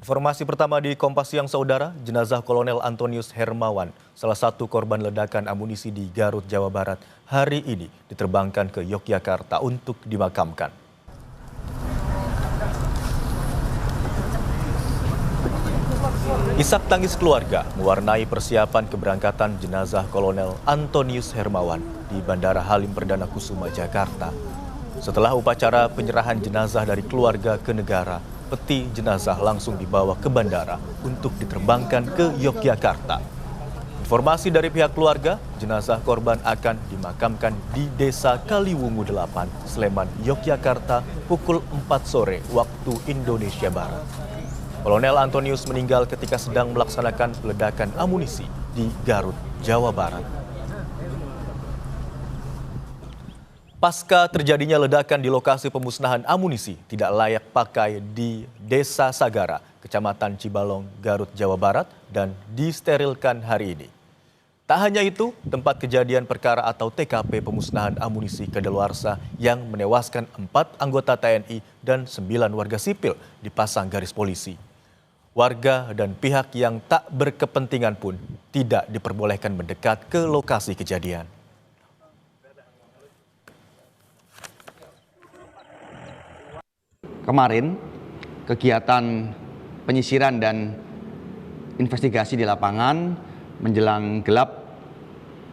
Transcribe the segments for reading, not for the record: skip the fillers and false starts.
Informasi pertama di Kompas Siang Saudara, jenazah Kolonel Antonius Hermawan, salah satu korban ledakan amunisi di Garut, Jawa Barat, hari ini diterbangkan ke Yogyakarta untuk dimakamkan. Isak tangis keluarga mewarnai persiapan keberangkatan jenazah Kolonel Antonius Hermawan di Bandara Halim Perdana Kusuma, Jakarta. Setelah upacara penyerahan jenazah dari keluarga ke negara, peti jenazah langsung dibawa ke bandara untuk diterbangkan ke Yogyakarta. Informasi dari pihak keluarga, jenazah korban akan dimakamkan di Desa Kaliwungu 8, Sleman, Yogyakarta pukul 4 sore waktu Indonesia Barat. Kolonel Antonius meninggal ketika sedang melaksanakan peledakan amunisi di Garut, Jawa Barat. Pasca terjadinya ledakan di lokasi pemusnahan amunisi tidak layak pakai di Desa Sagara, Kecamatan Cibalong, Garut, Jawa Barat, dan disterilkan hari ini. Tak hanya itu, tempat kejadian perkara atau TKP pemusnahan amunisi kadaluarsa yang menewaskan 4 anggota TNI dan 9 warga sipil dipasang garis polisi. Warga dan pihak yang tak berkepentingan pun tidak diperbolehkan mendekat ke lokasi kejadian. Kemarin, kegiatan penyisiran dan investigasi di lapangan menjelang gelap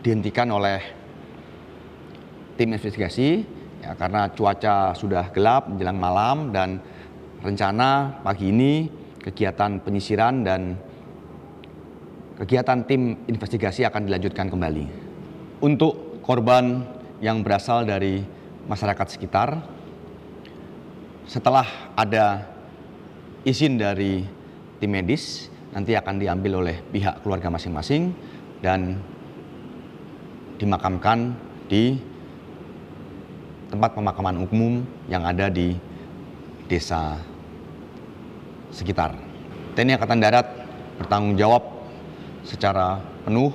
dihentikan oleh tim investigasi ya, karena cuaca sudah gelap menjelang malam dan rencana pagi ini kegiatan penyisiran dan kegiatan tim investigasi akan dilanjutkan kembali. Untuk korban yang berasal dari masyarakat sekitar, setelah ada izin dari tim medis, nanti akan diambil oleh pihak keluarga masing-masing dan dimakamkan di tempat pemakaman umum yang ada di desa sekitar. TNI Angkatan Darat bertanggung jawab secara penuh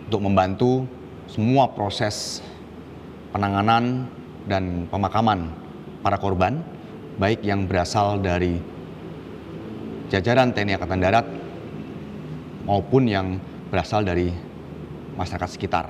untuk membantu semua proses penanganan dan pemakaman para korban, baik yang berasal dari jajaran TNI Angkatan Darat maupun yang berasal dari masyarakat sekitar.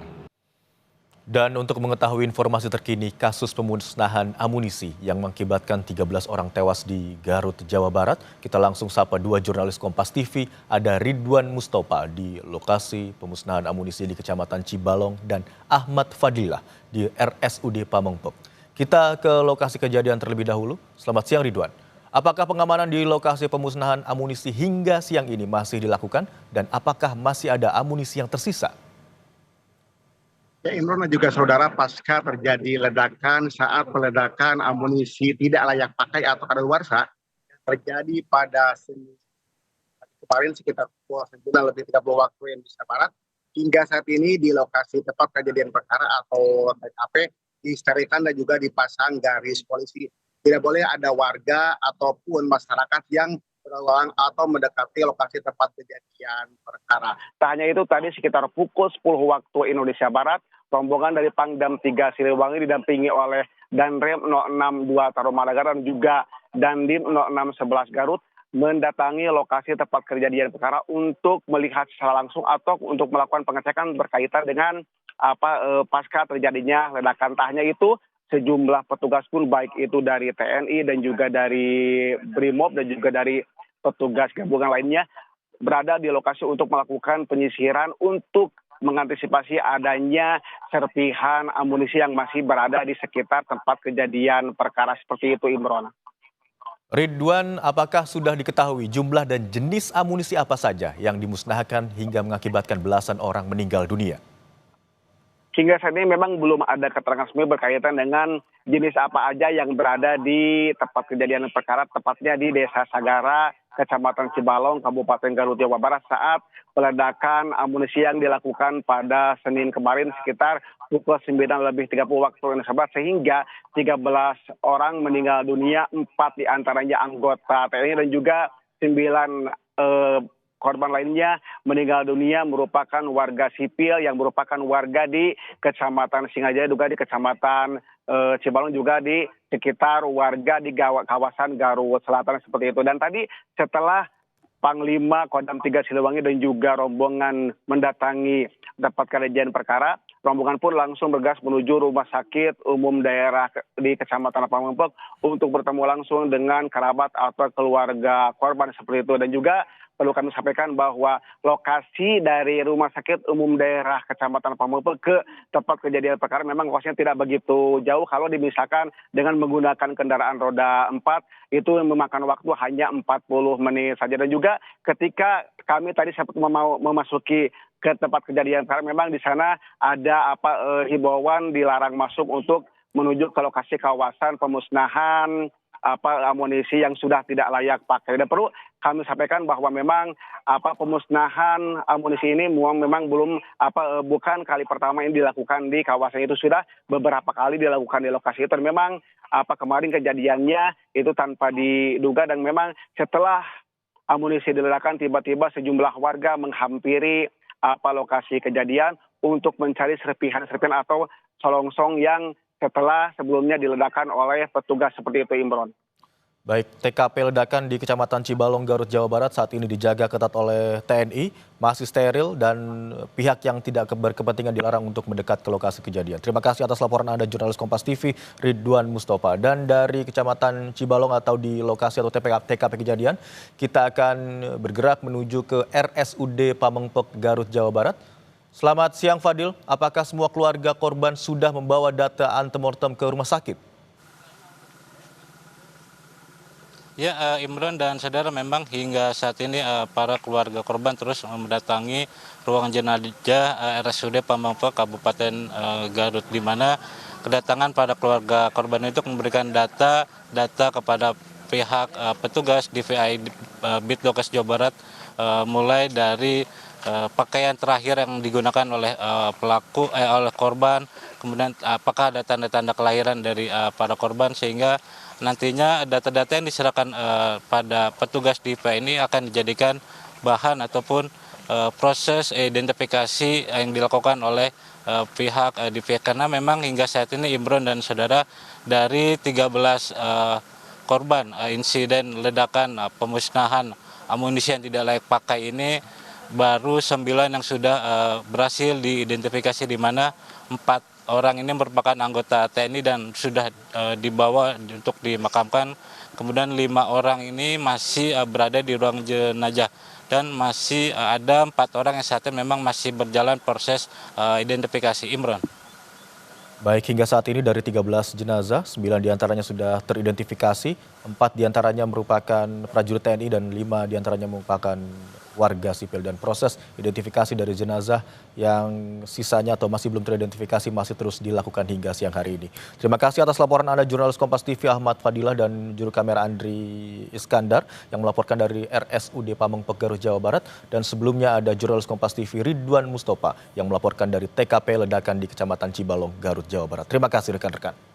Dan untuk mengetahui informasi terkini kasus pemusnahan amunisi yang mengakibatkan 13 orang tewas di Garut, Jawa Barat, kita langsung sapa 2 jurnalis Kompas TV, ada Ridwan Mustopa di lokasi pemusnahan amunisi di Kecamatan Cibalong dan Ahmad Fadilah di RSUD Pamengpeuk. Kita ke lokasi kejadian terlebih dahulu. Selamat siang Ridwan. Apakah pengamanan di lokasi pemusnahan amunisi hingga siang ini masih dilakukan dan apakah masih ada amunisi yang tersisa? Ya, Imron dan juga saudara, pasca terjadi ledakan saat peledakan amunisi tidak layak pakai atau kadaluarsa terjadi pada Senin kemarin sekitar pukul 9:30 waktu Indonesia Barat. Hingga saat ini di lokasi tempat kejadian perkara atau TKP disterilkan dan juga dipasang garis polisi. Tidak boleh ada warga ataupun masyarakat yang berlalang atau mendekati lokasi tempat kejadian perkara. Tak hanya itu, tadi sekitar pukul 10 waktu Indonesia Barat, rombongan dari Pangdam 3 Siliwangi didampingi oleh Danrem 062 Tarumanagara dan juga Dandim 0611 Garut mendatangi lokasi tempat kejadian perkara untuk melihat secara langsung atau untuk melakukan pengecekan berkaitan dengan pasca terjadinya ledakan. Tak hanya itu, sejumlah petugas pun baik itu dari TNI dan juga dari Brimob dan juga dari petugas gabungan lainnya berada di lokasi untuk melakukan penyisiran untuk mengantisipasi adanya serpihan amunisi yang masih berada di sekitar tempat kejadian perkara seperti itu, Imron. Ridwan, apakah sudah diketahui jumlah dan jenis amunisi apa saja yang dimusnahkan hingga mengakibatkan belasan orang meninggal dunia? Hingga saat ini memang belum ada keterangan resmi berkaitan dengan jenis apa aja yang berada di tempat kejadian perkara, tepatnya di Desa Sagara, Kecamatan Cibalong, Kabupaten Garut, Jawa Barat saat peledakan amunisi yang dilakukan pada Senin kemarin sekitar pukul 9:30 waktu Indonesia Barat, sehingga 13 orang meninggal dunia, 4 diantaranya anggota TNI dan juga 9 korban lainnya meninggal dunia merupakan warga sipil yang merupakan warga di Kecamatan Singajaya, juga di Kecamatan Cibalong, juga di sekitar warga di kawasan Garut Selatan seperti itu. Dan tadi setelah Panglima Kodam 3 Siliwangi dan juga rombongan mendatangi tempat kejadian perkara, rombongan pun langsung bergas menuju Rumah Sakit Umum Daerah di Kecamatan Pamengpek untuk bertemu langsung dengan kerabat atau keluarga korban seperti itu. Dan juga perlu kami sampaikan bahwa lokasi dari Rumah Sakit Umum Daerah Kecamatan Pamengpek ke tempat kejadian perkara memang lokasinya tidak begitu jauh. Kalau dimisahkan dengan menggunakan kendaraan roda 4, itu memakan waktu hanya 40 menit saja. Dan juga ketika kami tadi sempat memasuki ke tempat kejadian perkara, memang di sana ada himbauan dilarang masuk untuk menuju ke lokasi kawasan pemusnahan amunisi yang sudah tidak layak pakai. Dan perlu kami sampaikan bahwa memang pemusnahan amunisi ini memang bukan kali pertama ini dilakukan di kawasan itu, sudah beberapa kali dilakukan di lokasi itu. Dan memang kemarin kejadiannya itu tanpa diduga, dan memang setelah amunisi diledakkan tiba-tiba sejumlah warga menghampiri lokasi kejadian untuk mencari serpihan-serpihan atau solongsong yang setelah sebelumnya diledakkan oleh petugas seperti itu, Imron. Baik, TKP ledakan di Kecamatan Cibalong, Garut, Jawa Barat saat ini dijaga ketat oleh TNI, masih steril dan pihak yang tidak berkepentingan dilarang untuk mendekat ke lokasi kejadian. Terima kasih atas laporan Anda, jurnalis Kompas TV Ridwan Mustafa. Dan dari Kecamatan Cibalong atau di lokasi atau TKP kejadian, kita akan bergerak menuju ke RSUD Pamengpek, Garut, Jawa Barat. Selamat siang Fadil, apakah semua keluarga korban sudah membawa data antemortem ke rumah sakit? Ya, Imron dan saudara, memang hingga saat ini para keluarga korban terus mendatangi ruang jenazah RSUD Pamengpek Kabupaten Garut, di mana kedatangan pada keluarga korban itu memberikan data kepada pihak petugas DVI Bitdokes Jawa Barat, mulai dari pakaian terakhir yang digunakan oleh oleh korban, kemudian apakah ada tanda-tanda kelahiran dari para korban, sehingga nantinya data-data yang diserahkan pada petugas DVI ini akan dijadikan bahan ataupun proses identifikasi yang dilakukan oleh pihak DVI, karena memang hingga saat ini Imron dan saudara, dari 13 korban insiden ledakan pemusnahan amunisi yang tidak layak pakai ini, baru 9 yang sudah berhasil diidentifikasi, di mana 4 orang ini merupakan anggota TNI dan sudah dibawa untuk dimakamkan. Kemudian 5 orang ini masih berada di ruang jenazah, dan masih ada 4 orang yang saat ini memang masih berjalan proses identifikasi, Imron. Baik, hingga saat ini dari 13 jenazah, 9 diantaranya sudah teridentifikasi, 4 diantaranya merupakan prajurit TNI dan 5 diantaranya merupakan warga sipil. Dan proses identifikasi dari jenazah yang sisanya atau masih belum teridentifikasi masih terus dilakukan hingga siang hari ini. Terima kasih atas laporan Anda, jurnalis Kompas TV Ahmad Fadilah dan juru kamera Andri Iskandar yang melaporkan dari RSUD Pamengpek, Garut, Jawa Barat. Dan sebelumnya ada jurnalis Kompas TV Ridwan Mustafa yang melaporkan dari TKP ledakan di Kecamatan Cibalong, Garut, Jawa Barat. Terima kasih rekan-rekan.